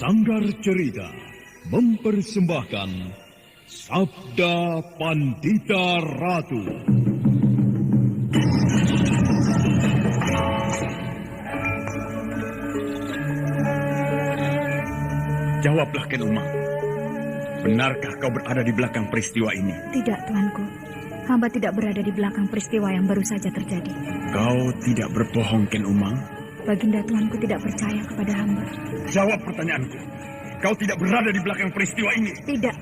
Sanggar Cerita mempersembahkan Sabda Pandita Ratu. Jawablah, Ken Umang. Benarkah kau berada di belakang peristiwa ini? Tidak, tuanku. Hamba tidak berada di belakang peristiwa yang baru saja terjadi. Kau tidak berbohong, Ken Umang? Baginda tuanku tidak percaya kepada hamba. Jawab pertanyaanku. Kau tidak berada di belakang peristiwa ini? Tidak.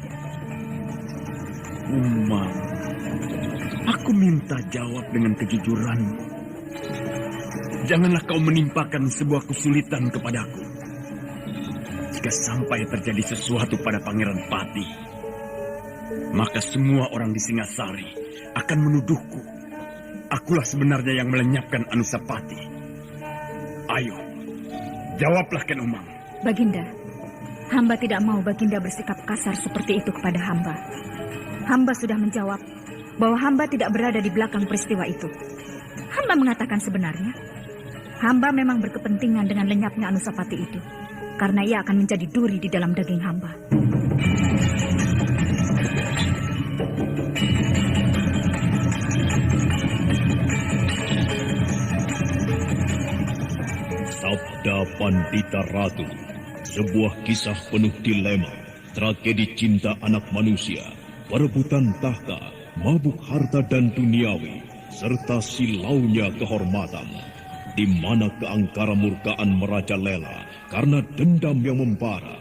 Umang, aku minta jawab dengan kejujuranmu. Janganlah kau menimpakan sebuah kesulitan kepadaku. Jika sampai terjadi sesuatu pada Pangeran Pati, maka semua orang di Singasari akan menuduhku. Akulah sebenarnya yang melenyapkan Anusapati. Ayo, jawablah, Ken Umang. Baginda, hamba tidak mau Baginda bersikap kasar seperti itu kepada hamba. Hamba sudah menjawab bahwa hamba tidak berada di belakang peristiwa itu. Hamba mengatakan sebenarnya, hamba memang berkepentingan dengan lenyapnya Anusapati itu, karena ia akan menjadi duri di dalam daging hamba. Sabda Pandita Ratu, sebuah kisah penuh dilema, tragedi cinta anak manusia, perebutan tahta, mabuk harta dan duniawi, serta silaunya kehormatan, di mana keangkara murkaan merajalela karena dendam yang membara.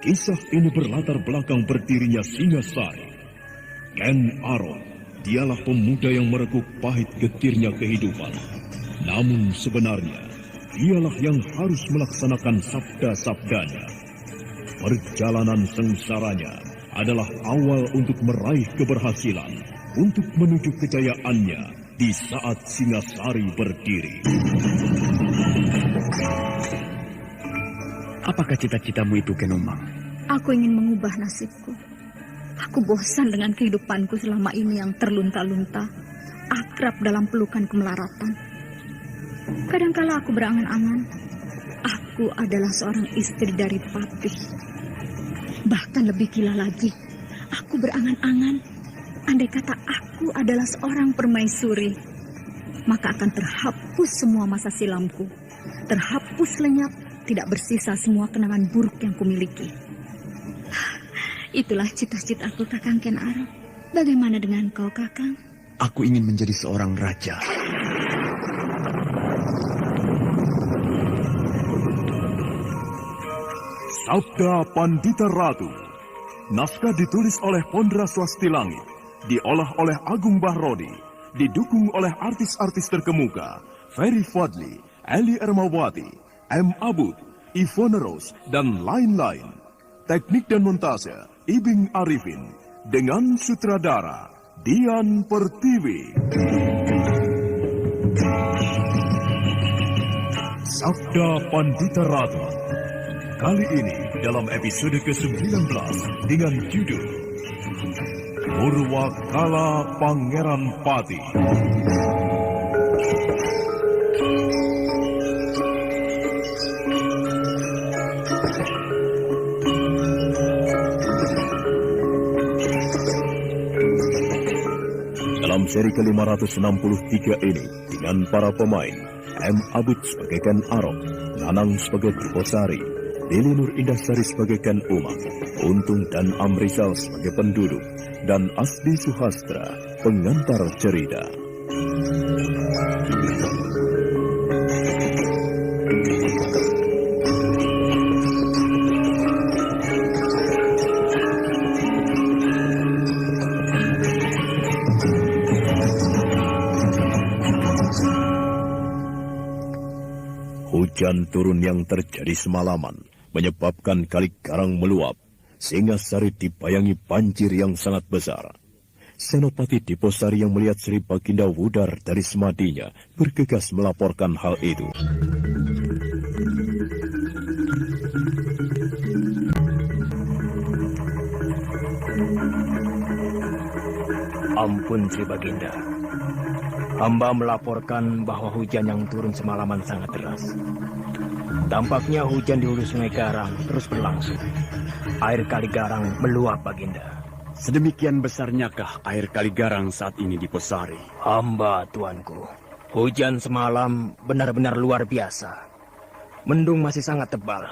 Kisah ini berlatar belakang berdirinya Singasari. Ken Arok, dialah pemuda yang merekuk pahit getirnya kehidupan. Namun sebenarnya, dialah yang harus melaksanakan sabda-sabdanya. Perjalanan sengsaranya adalah awal untuk meraih keberhasilan, untuk menuju kejayaannya di saat Singasari berdiri. Apakah cita-citamu itu, Ken Umang? Aku ingin mengubah nasibku. Aku bosan dengan kehidupanku selama ini yang terlunta-lunta, akrab dalam pelukan kemelaratan. Kadangkala aku berangan-angan, aku adalah seorang istri dari Patih. Bahkan lebih gila lagi, aku berangan-angan, andai kata aku adalah seorang permaisuri, maka akan terhapus semua masa silamku, terhapus lenyap, tidak bersisa semua kenangan buruk yang kumiliki. Itulah cita-citaku, Kakang Ken Arok. Bagaimana dengan kau, Kakang? Aku ingin menjadi seorang raja. Sabda Pandita Ratu. Naskah ditulis oleh Pondra Swastilangit, diolah oleh Agung Bahrodi, didukung oleh artis-artis terkemuka Ferry Fadli, Eli Ermawati, M. Abud, Ivone Rose, dan lain-lain. Teknik dan montase Ibing Arifin, dengan sutradara Dian Pertiwi. Sabda Pandita Ratu. Kali ini dalam episode ke-19 dengan judul Murwakala Pangeran Pati. Dalam seri ke-563 ini, dengan para pemain, M. Abud sebagai Ken Arok, Nanang sebagai Diposari, Deli Nur Indahsari sebagai Ken Umang, Untung dan Amrizal sebagai penduduk, dan Asdi Suhastra, pengantar cerita. Hujan turun yang terjadi semalaman menyebabkan kali Karang meluap, sehingga Sari dibayangi banjir yang sangat besar. Senopati Diposari yang melihat Sri Baginda Wudar dari semadinya bergegas melaporkan hal itu. Ampun Sri Baginda, hamba melaporkan bahwa hujan yang turun semalaman sangat deras. Tampaknya hujan di hulu Sungai Garang terus berlangsung. Air Kali Garang meluap, Baginda. Sedemikian besarnyakah air Kali Garang saat ini di Posari? Hamba, tuanku. Hujan semalam benar-benar luar biasa. Mendung masih sangat tebal.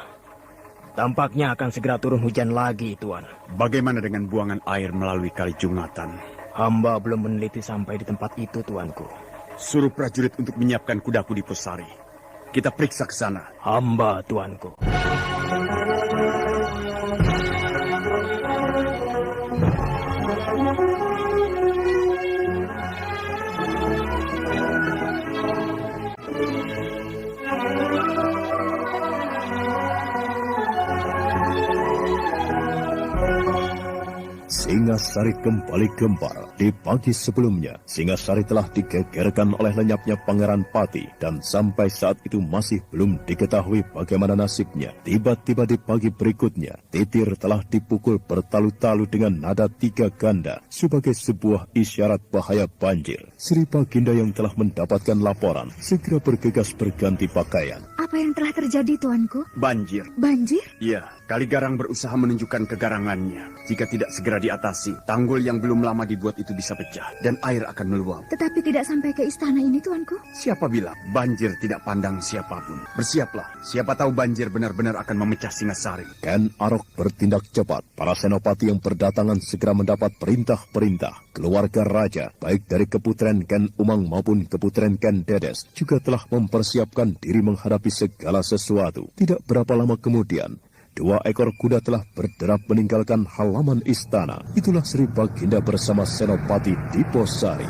Tampaknya akan segera turun hujan lagi, Tuan. Bagaimana dengan buangan air melalui Kali Jungatan? Hamba belum meneliti sampai di tempat itu, tuanku. Suruh prajurit untuk menyiapkan kudaku di Posari. Kita periksa ke sana. Hamba, tuanku. Singasari kembali gempar. Di pagi sebelumnya, Singasari telah digegerkan oleh lenyapnya Pangeran Pati dan sampai saat itu masih belum diketahui bagaimana nasibnya. Tiba-tiba di pagi berikutnya, titir telah dipukul bertalu-talu dengan nada 3 ganda sebagai sebuah isyarat bahaya banjir. Sri Baginda yang telah mendapatkan laporan segera bergegas berganti pakaian. Apa yang telah terjadi, tuanku? Banjir. Banjir? Iya, Kali Garang berusaha menunjukkan kegarangannya. Jika tidak segera diatasi, tanggul yang belum lama dibuat itu bisa pecah dan air akan meluap. Tetapi tidak sampai ke istana ini, tuanku. Siapa bilang banjir tidak pandang siapapun? Bersiaplah, siapa tahu banjir benar-benar akan memecah Singasari. Ken Arok bertindak cepat. Para senopati yang berdatangan segera mendapat perintah-perintah. Keluarga raja, baik dari keputren Ken Umang maupun keputren Ken Dedes, juga telah mempersiapkan diri menghadapi segala sesuatu. Tidak berapa lama kemudian, 2 ekor kuda telah berderap meninggalkan halaman istana. Itulah Sri Baginda bersama senopati di Posari.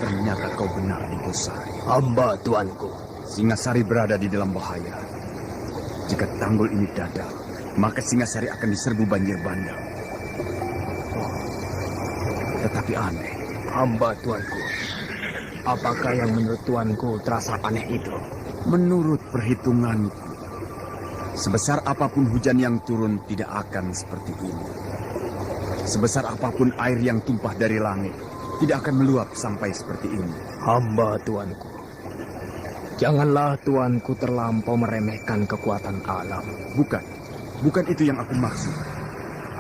Ternyata kau benar di Posari. Hamba, tuanku. Singasari berada di dalam bahaya. Jika tanggul ini dadak, maka Singasari akan diserbu banjir bandang. Tetapi aneh. Hamba, tuanku. Apakah yang menurut tuanku terasa aneh itu? Menurut perhitunganku, sebesar apapun hujan yang turun tidak akan seperti ini. Sebesar apapun air yang tumpah dari langit, tidak akan meluap sampai seperti ini. Hamba, tuanku. Janganlah tuanku terlampau meremehkan kekuatan alam. Bukan itu yang aku maksud.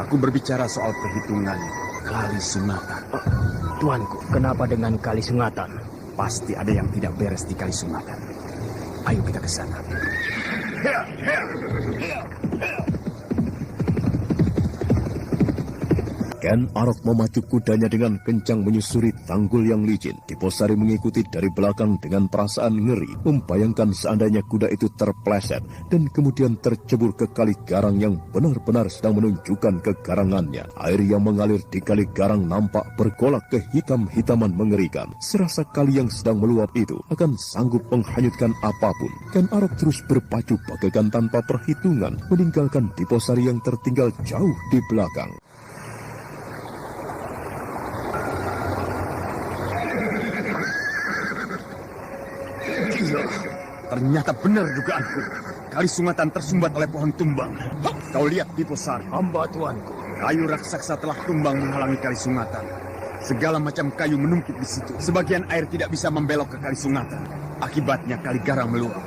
Aku berbicara soal perhitungan Kali Sungatan. Tuanku, kenapa dengan Kali Sungatan? Pasti ada yang tidak beres di Kali Sungatan. Ayo kita ke sana. Ken Arok memacu kudanya dengan kencang menyusuri tanggul yang licin. Diposari mengikuti dari belakang dengan perasaan ngeri, membayangkan seandainya kuda itu terpleset dan kemudian tercebur ke Kali Garang yang benar-benar sedang menunjukkan kegarangannya. Air yang mengalir di Kali Garang nampak bergolak kehitam-hitaman mengerikan. Serasa kali yang sedang meluap itu akan sanggup menghanyutkan apapun. Ken Arok terus berpacu bagaikan tanpa perhitungan, meninggalkan Diposari yang tertinggal jauh di belakang. Ternyata benar dugaanku. Kali Sungatan tersumbat oleh pohon tumbang. Kau lihat di Posari. Hamba, tuanku. Kayu raksasa telah tumbang menghalangi Kali Sungatan. Segala macam kayu menumpuk di situ. Sebagian air tidak bisa membelok ke Kali Sungatan. Akibatnya Kali Garang meluap.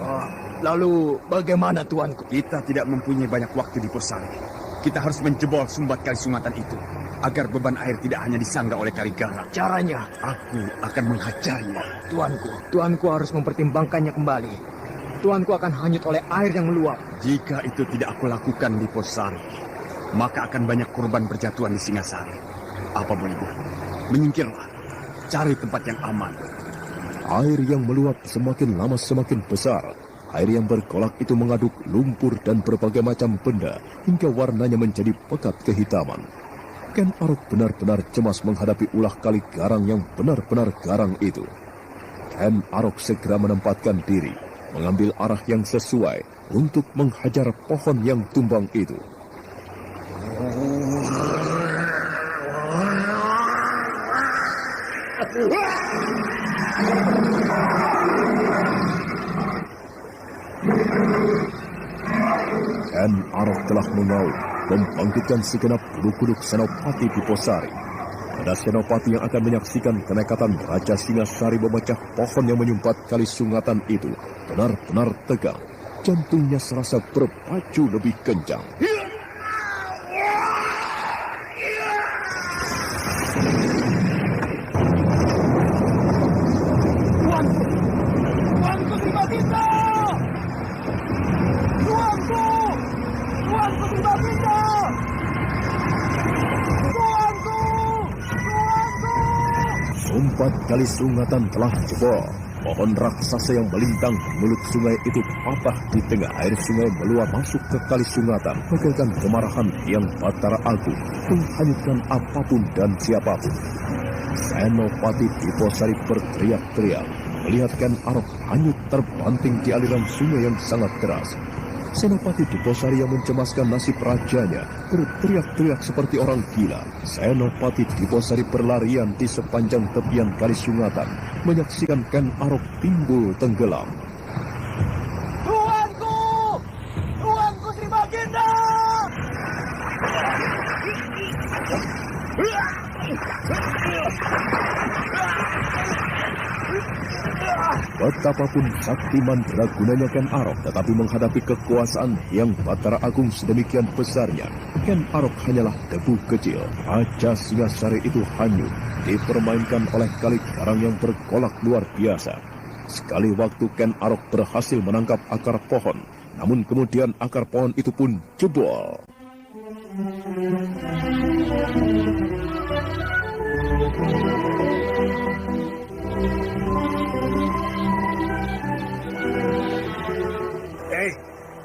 Lalu bagaimana, tuanku? Kita tidak mempunyai banyak waktu di Posari. Kita harus menjebol sumbat Kali Sungatan itu, agar beban air tidak hanya disangga oleh Kali Garang. Caranya? Aku akan menghajarnya. Tuanku harus mempertimbangkannya kembali. Tuanku akan hanyut oleh air yang meluap. Jika itu tidak aku lakukan di Posari, maka akan banyak korban berjatuhan di Singasari. Apa boleh buat? Menyingkirlah. Cari tempat yang aman. Air yang meluap semakin lama semakin besar. Air yang bergolak itu mengaduk lumpur dan berbagai macam benda hingga warnanya menjadi pekat kehitaman. Ken Arok benar-benar cemas menghadapi ulah Kali Garang yang benar-benar garang itu. Ken Arok segera menempatkan diri, mengambil arah yang sesuai untuk menghajar pohon yang tumbang itu. Ken Arok telah mengaum. membangkitkan segenap bulu-kuduk Senopati Diposari. Pada Senopati yang akan menyaksikan kenekatan Raja Singasari memecah pohon yang menyumpat kali sungatan itu benar-benar tegang. Jantungnya serasa berpacu lebih kencang. Tuanku Sribaginda! Tuanku! Tuanku Sribaginda! Tuanku! Tuanku! Sumpat kali sungatan telah jebol. Pohon raksasa yang melintang di mulut sungai itu patah di tengah air sungai meluap masuk ke kali sungatan, bagaikan kemarahan yang Batara Agung menghanyutkan apapun dan siapapun. Senopati Diposari berteriak-teriak, melihat Ken Arok hanyut terbanting di aliran sungai yang sangat deras. Senopati Diposari yang mencemaskan nasib rajanya berteriak-teriak seperti orang gila. Senopati Diposari berlarian di sepanjang tepian kali sungatan, menyaksikan Ken Arok timbul tenggelam. Tuanku! Tuanku Sribaginda! Betapapun sakti mandragunanya Ken Arok, tetapi menghadapi kekuasaan yang Batara Agung sedemikian besarnya, Ken Arok hanyalah debu kecil. Raja Singasari itu hanyut, dipermainkan oleh kali garang yang bergolak luar biasa. Sekali waktu Ken Arok berhasil menangkap akar pohon, namun kemudian akar pohon itu pun jebol.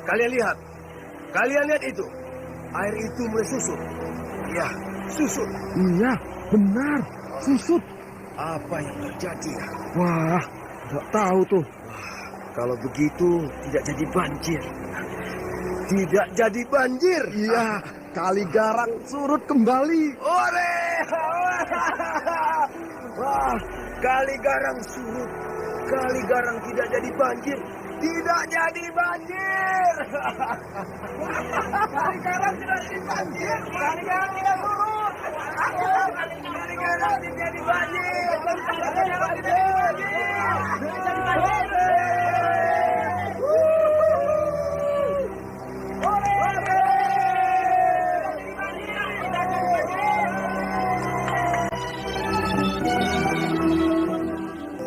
Kalian lihat. Kalian lihat itu. Air itu mulai susut. Ya, susut. Iya, benar. Susut. Apa yang terjadi ya? Wah, nggak tahu tuh. Kalau begitu tidak jadi banjir. Tidak jadi banjir. Iya, kali garang surut kembali. Ore! Wah, kali garang surut. Kali garang tidak jadi banjir. Tidak jadi banjir. Kali garang tidak jadi banjir. Kali garang tidak surut. Kali garang tidak jadi banjir. Kali garang tidak jadi banjir.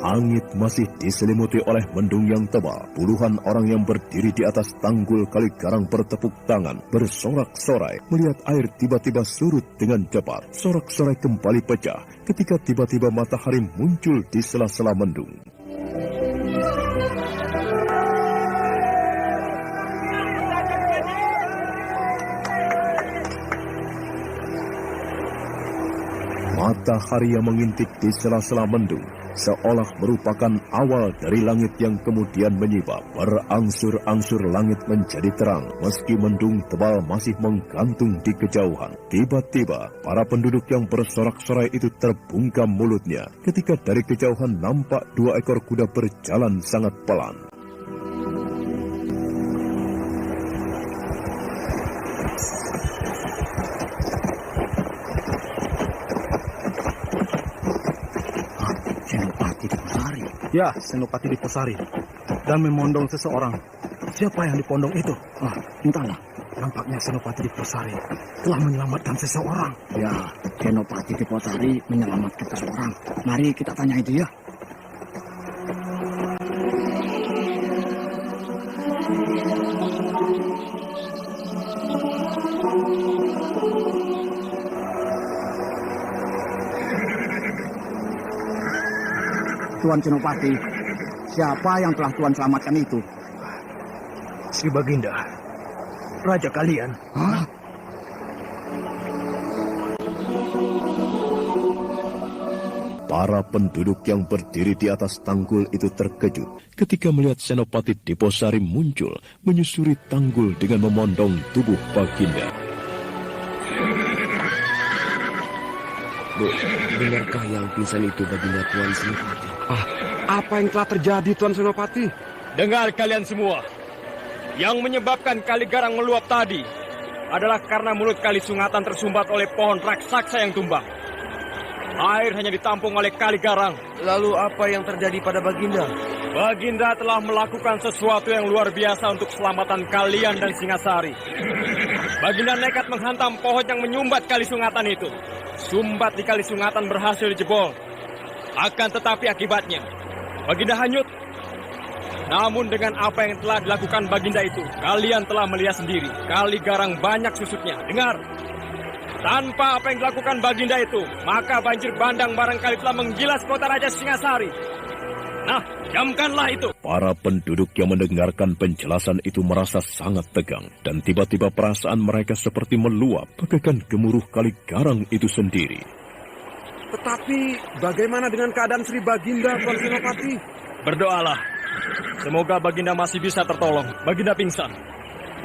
Langit masih diselimuti oleh mendung yang tebal. Puluhan orang yang berdiri di atas tanggul kali garang bertepuk tangan, bersorak-sorai melihat air tiba-tiba surut dengan cepat. Sorak-sorai kembali pecah ketika tiba-tiba matahari muncul di sela-sela mendung. Matahari yang mengintip di sela-sela mendung seolah merupakan awal dari langit yang kemudian menyibak. Berangsur-angsur langit menjadi terang, meski mendung tebal masih menggantung di kejauhan. Tiba-tiba, para penduduk yang bersorak-sorai itu terbungkam mulutnya ketika dari kejauhan nampak 2 ekor kuda berjalan sangat pelan. Ya, Senopati Diposari. Dan memondong seseorang. Siapa yang dipondong itu? Entahlah. Nampaknya Senopati Diposari telah menyelamatkan seseorang. Ya, Senopati Diposari menyelamatkan seseorang. Mari kita tanya itu ya. Tuan Senopati, siapa yang telah Tuan selamatkan itu? Sribaginda, raja kalian. Hah? Para penduduk yang berdiri di atas tanggul itu terkejut ketika melihat Senopati Diposari muncul menyusuri tanggul dengan memondong tubuh Baginda. Bu, benarkah yang pingsan itu Baginda Tuan Senopati? Apa yang telah terjadi, Tuan Senopati? Dengar kalian semua. Yang menyebabkan kali garang meluap tadi adalah karena mulut Kali Sungatan tersumbat oleh pohon raksasa yang tumbang. Air hanya ditampung oleh Kali Garang. Lalu apa yang terjadi pada Baginda? Baginda telah melakukan sesuatu yang luar biasa untuk keselamatan kalian dan Singasari. Baginda nekat menghantam pohon yang menyumbat Kali Sungatan itu. Sumbat di Kali Sungatan berhasil dijebol. Akan tetapi akibatnya, Baginda hanyut. Namun dengan apa yang telah dilakukan Baginda itu, kalian telah melihat sendiri. Kali Garang banyak susutnya. Dengar, tanpa apa yang dilakukan Baginda itu, maka banjir bandang barangkali telah menggilas kota Raja Singasari. Nah, jamkanlah itu. Para penduduk yang mendengarkan penjelasan itu merasa sangat tegang. Dan tiba-tiba perasaan mereka seperti meluap bagaikan gemuruh Kali Garang itu sendiri. Tetapi bagaimana dengan keadaan Sri Baginda, Tuan Senopati? Berdoalah. Semoga Baginda masih bisa tertolong. Baginda pingsan.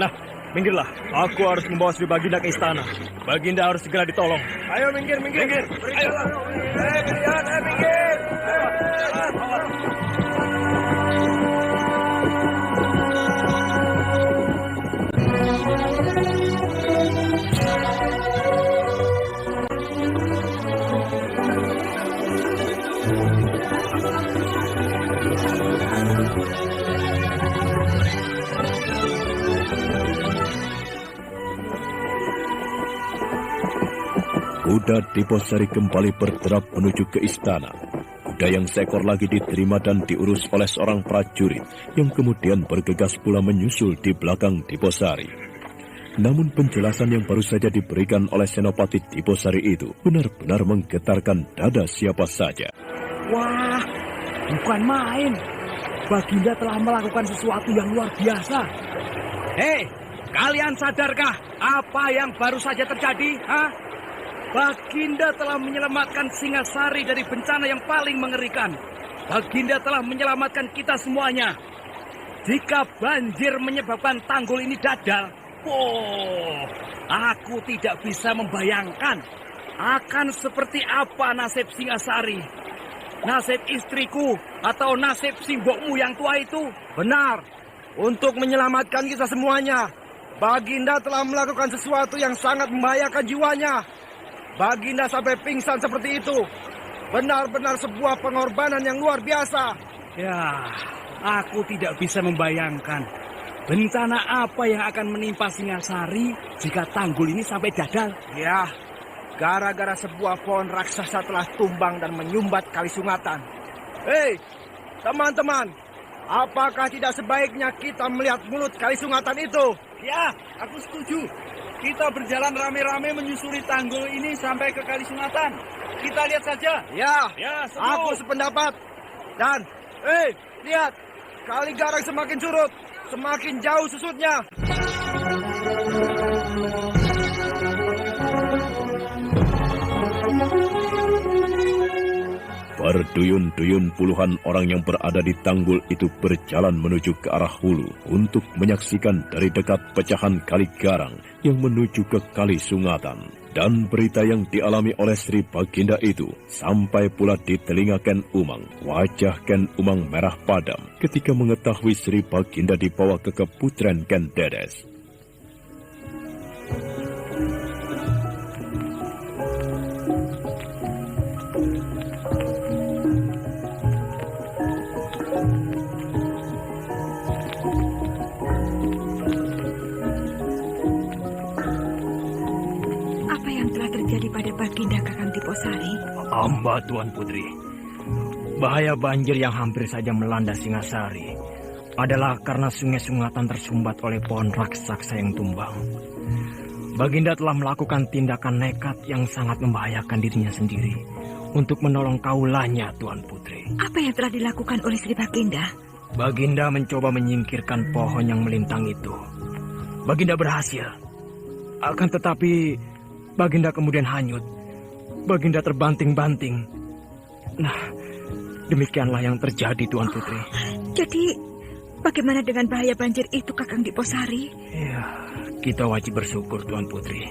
Nah, minggirlah. Aku harus membawa Sri Baginda ke istana. Baginda harus segera ditolong. Ayo minggir. Minggir. Ayo. Minggir. Kuda Diposari kembali bergerak menuju ke istana. Kuda yang seekor lagi diterima dan diurus oleh seorang prajurit yang kemudian bergegas pula menyusul di belakang Diposari. Namun penjelasan yang baru saja diberikan oleh Senopati Diposari itu benar-benar menggetarkan dada siapa saja. Wah, bukan main. Baginda telah melakukan sesuatu yang luar biasa. Hei, kalian sadarkah apa yang baru saja terjadi? Baginda telah menyelamatkan Singasari dari bencana yang paling mengerikan. Baginda telah menyelamatkan kita semuanya. Jika banjir menyebabkan tanggul ini dadal, aku tidak bisa membayangkan akan seperti apa nasib Singasari. Nasib istriku atau nasib si mbokmu yang tua itu. Benar. Untuk menyelamatkan kita semuanya, Baginda telah melakukan sesuatu yang sangat membahayakan jiwanya. Baginda sampai pingsan seperti itu. Benar-benar sebuah pengorbanan yang luar biasa. Ya, aku tidak bisa membayangkan bencana apa yang akan menimpa Singasari jika tanggul ini sampai dadal. Ya, gara-gara sebuah pohon raksasa telah tumbang dan menyumbat Kali Sungatan. Hei, teman-teman, apakah tidak sebaiknya kita melihat mulut Kali Sungatan itu? Ya, aku setuju. Kita berjalan rame-rame menyusuri tanggul ini sampai ke Kali Sungatan. Kita lihat saja. Ya, setuju. aku sependapat. Dan, lihat, Kali Garang semakin surut, semakin jauh susutnya. Berduyun-duyun puluhan orang yang berada di tanggul itu berjalan menuju ke arah hulu untuk menyaksikan dari dekat pecahan Kali Garang yang menuju ke Kali Sungatan. Dan berita yang dialami oleh Sri Baginda itu sampai pula di telinga Ken Umang. Wajah Ken Umang merah padam ketika mengetahui Sri Baginda dibawa ke keputren Ken Dedes. Pada Baginda Kakang Diposari. Hamba Tuan Putri, bahaya banjir yang hampir saja melanda Singasari adalah karena Sungai Sungatan tersumbat oleh pohon raksasa yang tumbang. Baginda telah melakukan tindakan nekat yang sangat membahayakan dirinya sendiri untuk menolong kaulanya, Tuan Putri. Apa yang telah dilakukan oleh Sri Baginda? Baginda mencoba menyingkirkan pohon yang melintang itu. Baginda berhasil. Akan tetapi Baginda kemudian hanyut. Baginda terbanting-banting. Nah, demikianlah yang terjadi, Tuan Putri. Jadi, bagaimana dengan bahaya banjir itu, Kakang Diposari? Ya, kita wajib bersyukur, Tuan Putri.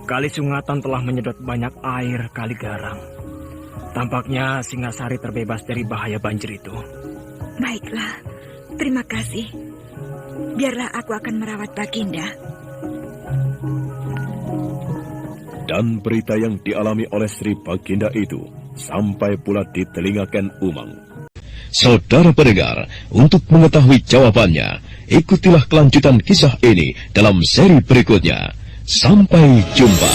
Kali Sungatan telah menyedot banyak air Kali Garang. Tampaknya Singasari terbebas dari bahaya banjir itu. Baiklah, terima kasih. Biarlah aku akan merawat Baginda. Dan berita yang dialami oleh Sri Baginda itu sampai pula di telinga Ken Umang. Saudara pendengar, untuk mengetahui jawabannya, ikutilah kelanjutan kisah ini dalam seri berikutnya. Sampai jumpa.